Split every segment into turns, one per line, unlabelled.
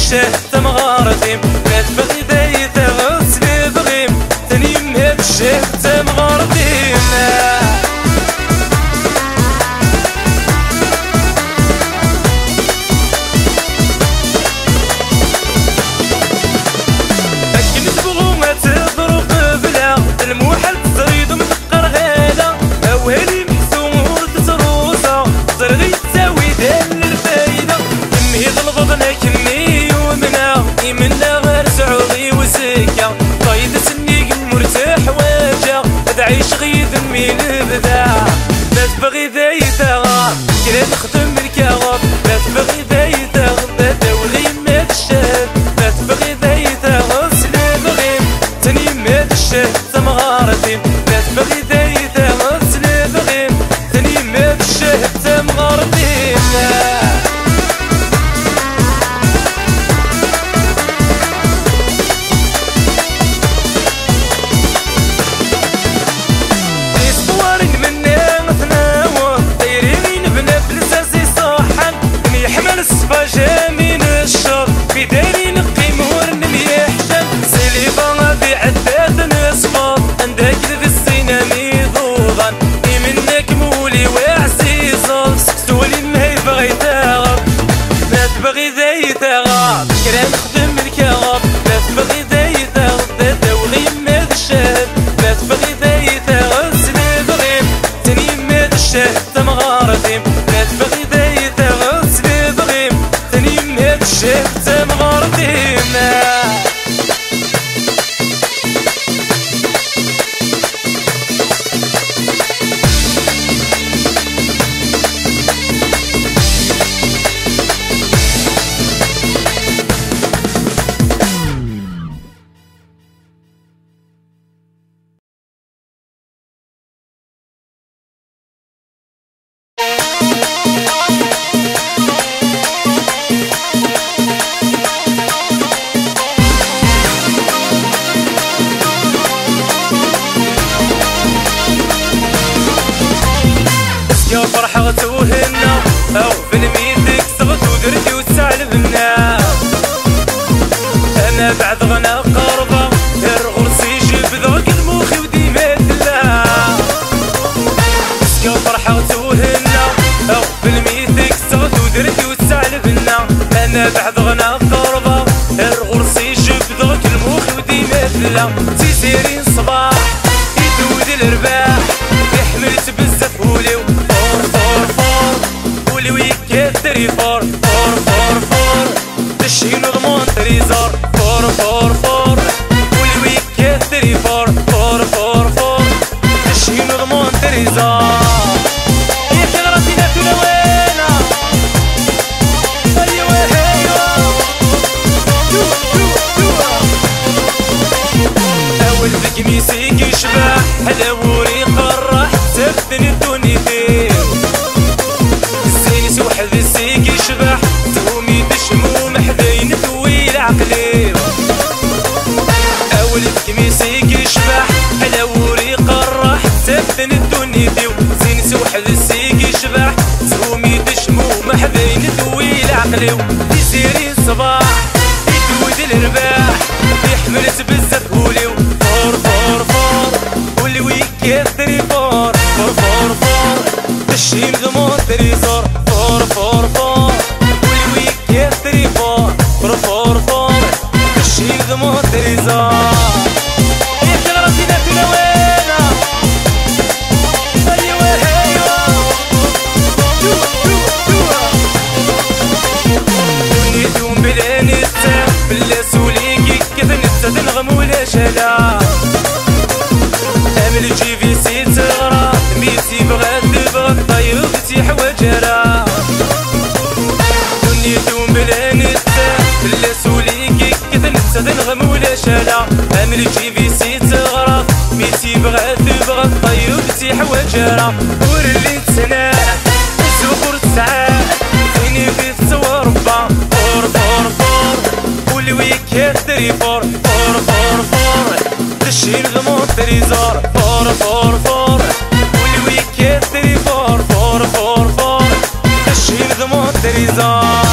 الشاه تمغارتيم لا تبغي دايته غسلي بغيم ثاني مهد الشاه تمغارتيم أكن تبغو ما تضرب بلا الموحل تزريد مدقر غالا أوهالي محسوم تتروسا زرغي تساوي دال الفايدة كمهيد البطن كمي ومنا يمنا غير سعودي وسكة طايد سنيق مرتاح واجا تعيش غيد مين بدا لا تبغي دايتا غاب كلا نخدم الكغاب لا تبغي دايتا غدا داولي مات الشهد لا تبغي دايتا غسل بغيم تاني مات الشهد تمغارتين لا تبغي دايتا غسل بغيم تاني مات الشهد تمغارتين جامين الشر في داري نقي مورن ميحشم سيليفا في عداد نصفر عندك في السينة ميضوضان منك مولي وعزيزة سكسولي مهي بغي تغب لا تبغي ذي تغب كرا نخدم الكغب لا تبغي ذي تغب داوغي ماد الشهد لا تبغي ذي تغب سلي بغيم تاني ماد الشهد تمغارتيم لا تبغي ذي تغب سلي بغيم تاني مهد الشهد تمغارتيم يا فرحة توهنا أو بالميدك صغت ودردي وتسالبنا أنا بعد غنا قربة الغرسي جيب ذوق الموخي وديما دلا يا فرحة توهنا أو بالميدك صغت ودردي وتسالبنا أنا بعد غنا قربة الغرسي جيب ذوق الموخي وديما دلا تيسيرين صباح يدود الرباح يحملت بزاف وليو تري فور فور فور فور تشينو ضمون تريزور فور فور فور والويك تري فور فور فور فور تشينو ضمون تريزور يا ثغرتي لا تلوينا ايوا ايوا اول بقميصي يشبح هذا وري قرح تفدني الدنيتين وحد السيق يشبح تومي دشموم حذين طويل عقلي اول بكميسيق يشبح على وري قرح تفن الدنيا ديو زين سوحد السيق يشبح تومي دشموم حذين طويل عقلي يسيري الصباح يدود الرباح يحملت بزاف هوليو فور فور فور واللي ويك تري فور فور فور فور تشيم ضمون تريزور فور فور فور والويك تري فور فور فور فور تشيم ضمون تريزور يا ثغرتي لا تلوينا ايوا ايوا دنيتهم بلا نتا بلا سوليكي كيف نتا تنغم ولا شلا امل جيفي سي تغرى ميتي بغات بغات طيبتي حواجرا دنيتهم بلا نتا بلا سوليكي كيف نتا تنغم ولا شلا امل جيفي سي تغرى ميتي بغات بغات طيبتي حواجرا ورلي تسنى سوق ساعات فيني في التوربة فور فور فور والويك تري فور فور فور فور تشيل ضمون تريزور فور فور فور والويك تري فور فور فور فور تشيل ضمون تريزور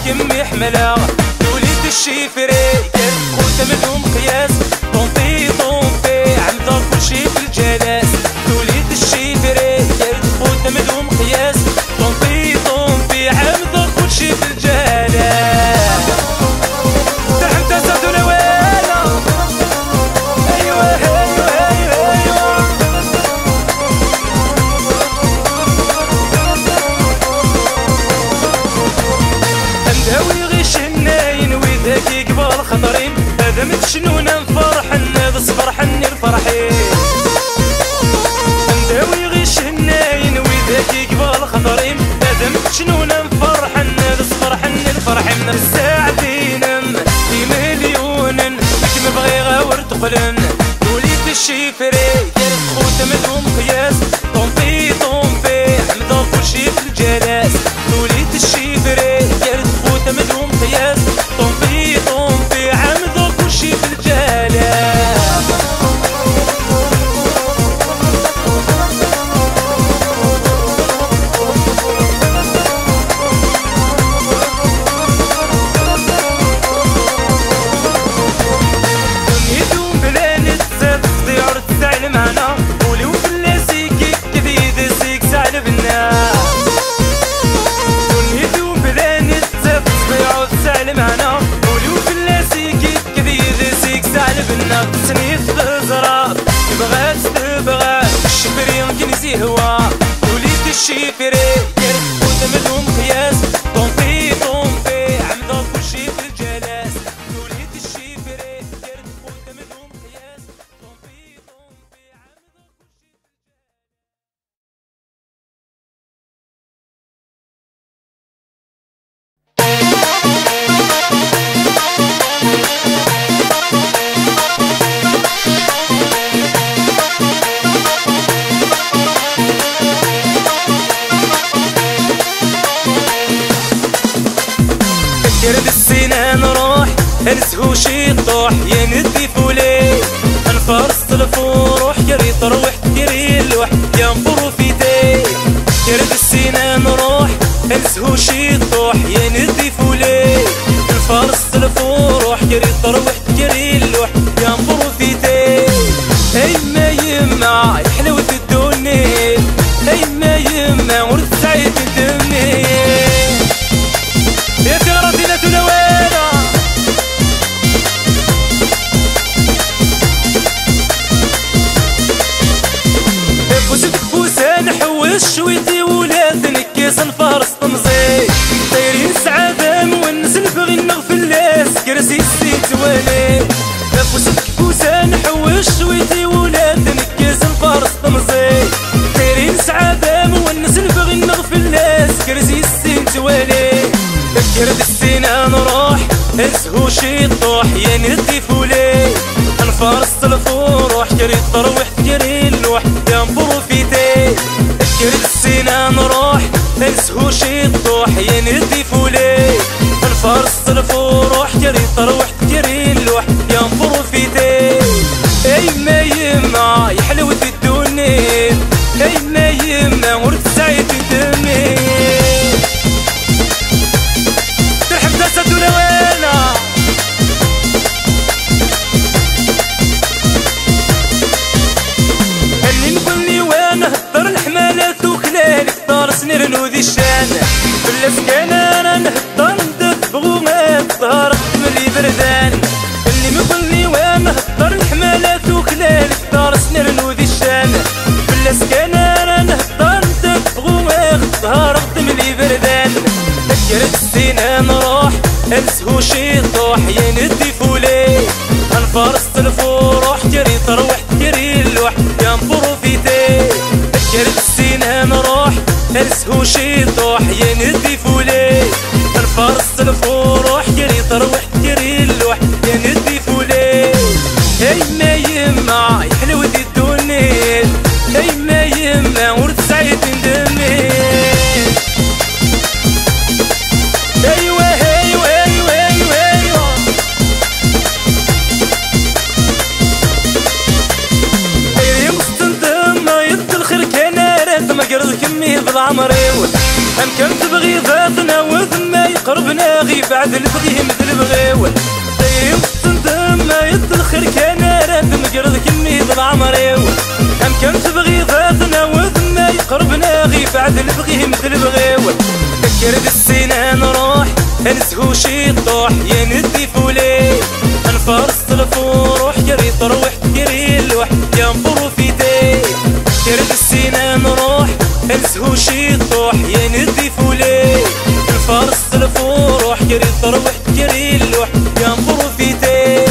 كمي حملة وليد الشيفري خوته مدهم قياس طومبي طومبي عمدا كلشي في الجلاس وليد الشيفري خوته مدهم قياس طومبي طومبي عمدا كلشي في الجلاس ترحم تسعد ولا والا ايوه ايوه ايوه ايوه اندهوي غيش الناين وذاك يقبل خطرين هذا متشنونا نفرحن بس فرحني الفرحين اندهوي غيش الناين وذاك يقبل خطرين هذا متشنونا نفرحن بس فرحني الفرحين الساعتين في مليون لك مبغي غاور تقلن وليد الشيفري كانت خوته مدهم قياس طومبي طومبي حمدا كلشي في الجلاس وليد الشيفري كانت خوته مدهم قياس طومبي طومبي عمدا كلشي في الجلاس دنيتهم بلا نتساب ضيعوا تسعل معنا ولو في اللاسيك كبيد سيك سعل بالنا دنيتهم بلا نتساب ضيعوا تسعل معنا ولو في اللاسيك كبيد سيك سعل بالنا سنيف بزراب تبغى تبغى الشفرين كنزي هوا وليد الشفري كانت خوته مدهم قياس طومبي طومبي عمدا كلشي في الجلاس وليد الشفري كانت خوته مدهم قياس طومبي طومبي عمدا كلشي كرد السنان روح انسهو شي طوح يا ندي فولي انفرس الفروح يري تروح تديري اللوح يا مبروفيتي كرد السنان روح انسهو شي طوح يا ندي فولي انفرس الفروح يري تروح تديري اللوح يا مبروفيتي ايما يما حلوة الدنيا ايما يما ورد سعيد الدنيا يا تغرتنا تلوانا فوسك فوسا نحوش شويتي ولاد نكيس نفارس طمزي طيرين سعادة مونس نبغي نغفل الناس كرسي السيت والي فوسك فوسا نحوش شويتي ولاد نكيس نفارس طمزي طيرين سعادة مونس نبغي نغفل الناس كرسي السيت والي كرد السنان روح انسهو شي طوح يا ندي فولي انفرس الفروح كري تروح تجري اللوح يا مبروفيتي كرد السنان روح انسهو شي طوح يا ندي فولي انفرس الفروح كري تروح تجري اللوح يا مبروفيتي ايما يما يا حلوة الدنيا ايما يما ورد سعيد الدنيا نرنو ذي الشان بلا سكان انا نهضر ندبغو ما الظهر ملي بردان اللي مخلي ونهضر الحمالات وكلال الدار سنرنو ذي الشان بلا سكان انا نهضر ندبغو ما الظهر ملي بردان ذكرت السنة نروح انسهو شي طوح يندي فولي انفرس الفروح جري تروح جري اللوح يا مبروفيتي ذكرت السنة نروح انسهو شي طوح يندي فولي انفرس الفروح جري تروح جري اللوح يندي فولي هاي ما يما يحلو دي الدنيا هاي ما يما ورد سعيد ندمي كمي بالعمريو هم كم تبغي ذاتنا وثما يقربنا غي بعد البغي مثل بغيو طيب تندم ما يدخل كان راد مقرض كمي بالعمريو هم كم تبغي ذاتنا وثما يقربنا غي بعد البغي مثل بغيو فكر بالسنة نروح انسهو شي طوح يندي فولي انفرس الفروح جري تروح جري اللوح يا مبروفيتي فكر بالسنة نروح انسهو شي طوح يندي فولي الفرس الفروح جري تروح جري اللوح يا مبروفيتي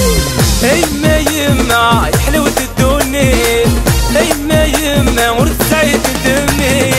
هاي ما يما يحلو الدنيا هاي ما يما ورد سعيد دمي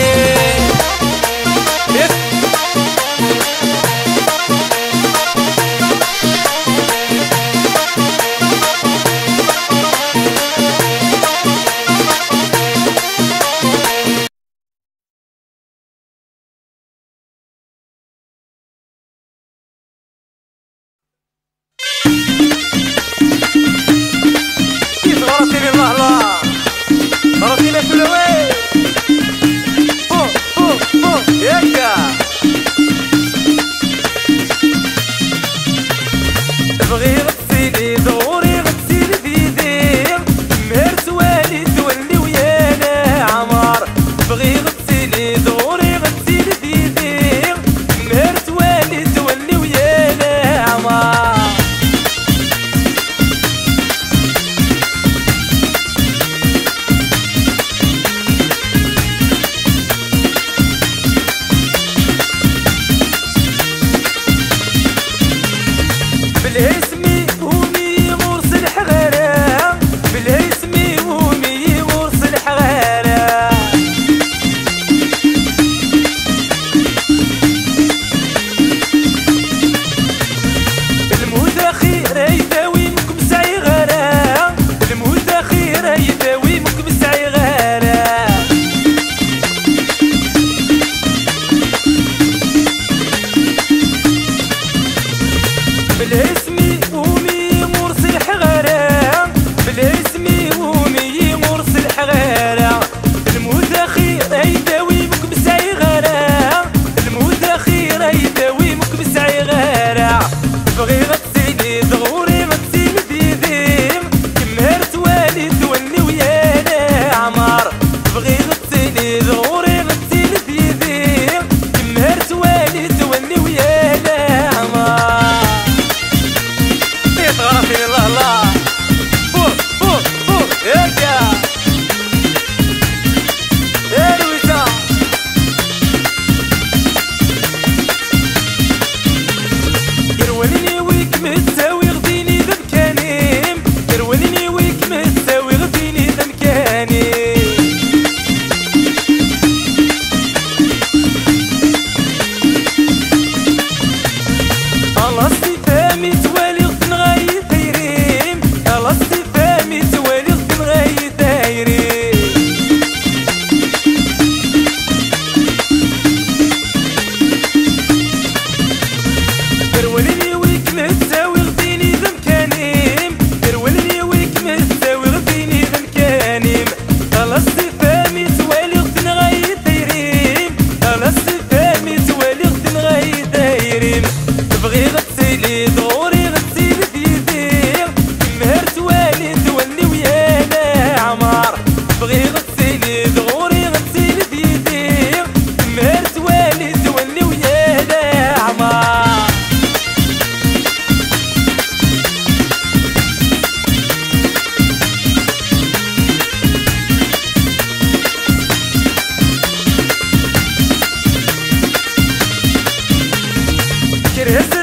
غير هز